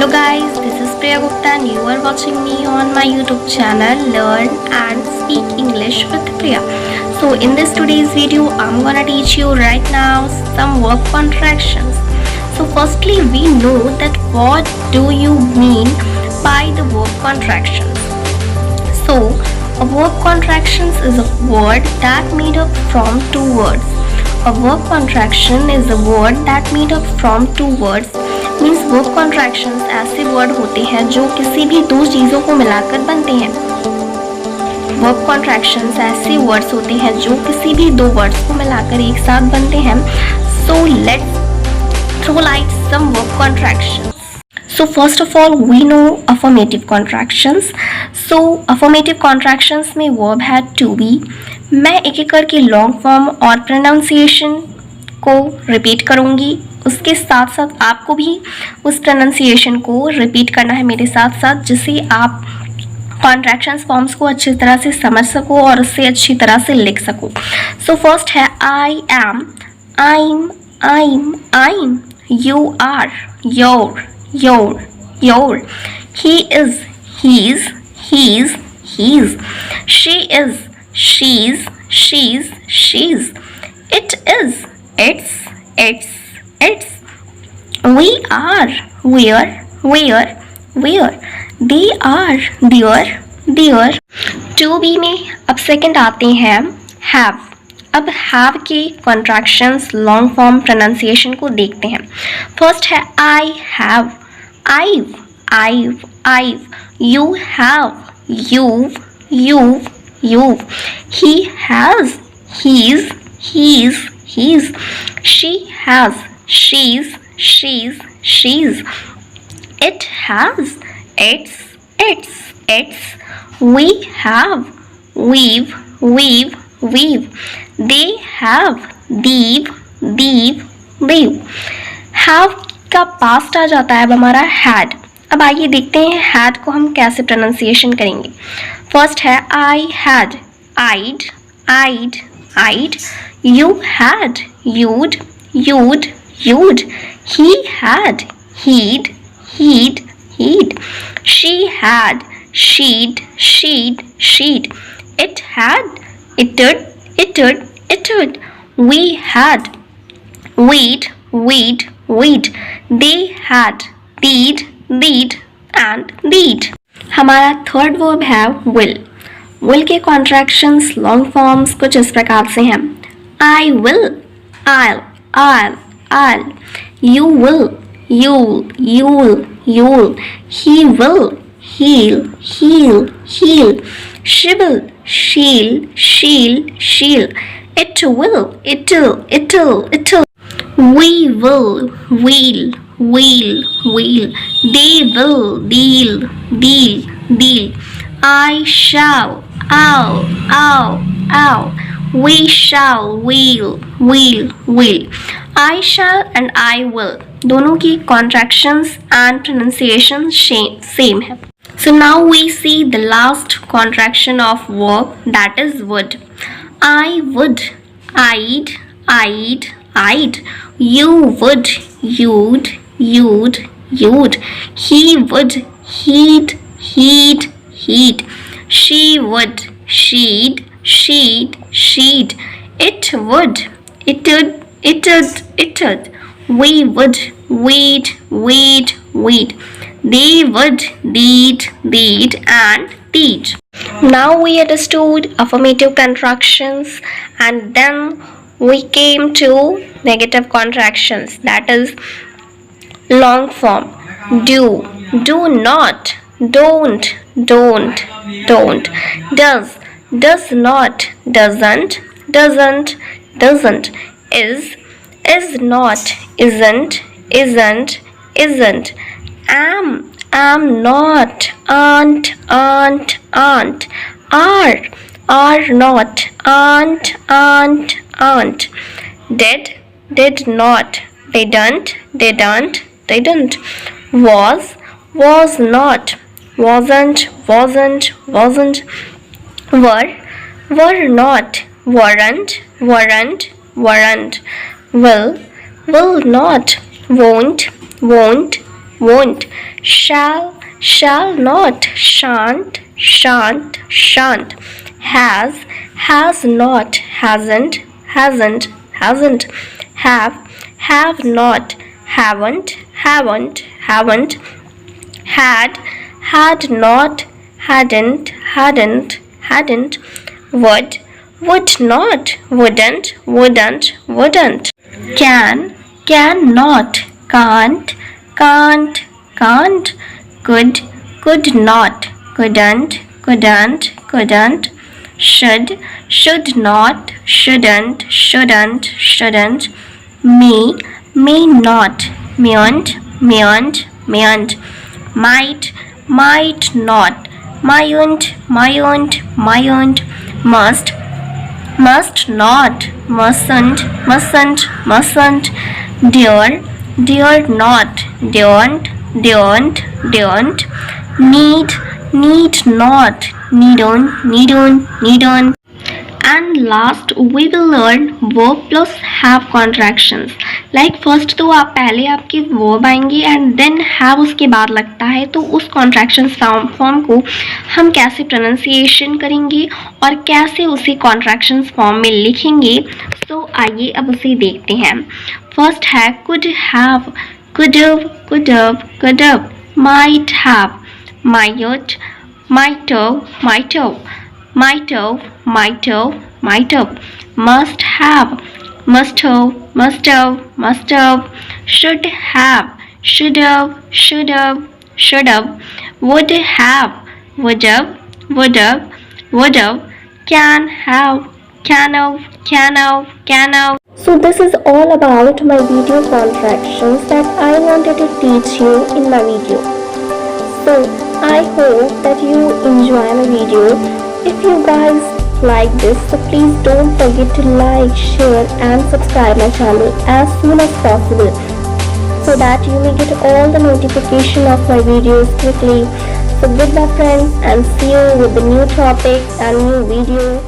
Hello guys, this is Priya Gupta and you are watching me on my YouTube channel Learn and Speak English with Priya. So in this today's video, I'm gonna teach you right now some verb contractions. So firstly, we know that what do you mean by the verb contractions. So a verb contractions is a word that made up from two words. A verb contraction is a word that made up from two words. Means verb contractions ऐसे word होते हैं जो किसी भी दो चीज़ों को मिलाकर बनते हैं. वर्ब कॉन्ट्रैक्शंस ऐसे वर्ड्स होते हैं जो किसी भी दो वर्ड्स को मिलाकर एक साथ बनते हैं. So let's throw light some verb contractions. So first of all we know affirmative contractions. So affirmative contractions में verb है to be. मैं एक एक करके लॉन्ग फॉर्म और प्रोनाउंसिएशन को रिपीट करूँगी. उसके साथ साथ आपको भी उस प्रोनाउंसिएशन को रिपीट करना है मेरे साथ साथ, जिससे आप कॉन्ट्रैक्शंस फॉर्म्स को अच्छी तरह से समझ सको और उससे अच्छी तरह से लिख सको. सो फर्स्ट है I am, I'm, you are, you're, he is, he's, she is, she's, it is, it's, we are, where, they are, their. To be में अब सेकंड आते हैं have. अब have के कॉन्ट्रैक्शंस लॉन्ग फॉर्म प्रोनाउंसिएशन को देखते हैं. फर्स्ट है I have, I've, you have, you've, he has, he's, she has, she's, it has, its, we have, we've, they have, they've. have का पास्ट आ जाता है अब हमारा had. अब आइए देखते हैं had को हम कैसे प्रोनाउंसिएशन करेंगे. फर्स्ट है I had, I'd, you had, you'd, he had, he'd, she had, she'd, it had, it'd, we had, we'd, they had, they'd and they'd. हमारा थर्ड वर्ब है will के कॉन्ट्रैक्शंस लॉन्ग फॉर्म्स कुछ इस प्रकार से हैं. I will, I'll, you will, you'll, he will, he'll, she will, she'll, it will, it'll, we will, we'll, they will, they'll, I shall, I'll, we shall, we'll. I shall and I will दोनों की contractions and pronunciation same है. So now we see the last contraction of verb, that is would. I would, I'd, you would, you'd, he would, he'd, she would, she'd, it would, it'd, we would, we'd, they would, they'd and they'd. Now we understood affirmative contractions and then we came to negative contractions, that is long form. Do not, don't, does not, doesn't, is not, isn't, am not, aren't, are not, aren't, did not, didn't, was not, wasn't, were not, weren't, will not, won't, won't, shall not, shan't, has not, hasn't, have not, haven't, had not, hadn't, would not, wouldn't, cannot, can't, could not, couldn't, should not, shouldn't, may not, mayn't, might not, mightn't, must not, mustn't, dare not, daren't, need not, needn't. And last we will learn verb plus have contractions. Like first तो आप पहले आपके verb आएंगे and then have उसके बाद लगता है, तो उस contractions form को हम कैसे pronunciation करेंगे और कैसे उसे contractions form में लिखेंगे, तो आइए अब उसे देखते हैं. First है could have, could have, might have, might have, must have, should have, would have, can have. So this is all about my video contractions that I wanted to teach you in my video. So I hope that you enjoy my video. If you guys like this, so please don't forget to like, share and subscribe my channel as soon as possible, so that you may get all the notification of my videos quickly. So goodbye friends, and see you with the new topic and new video.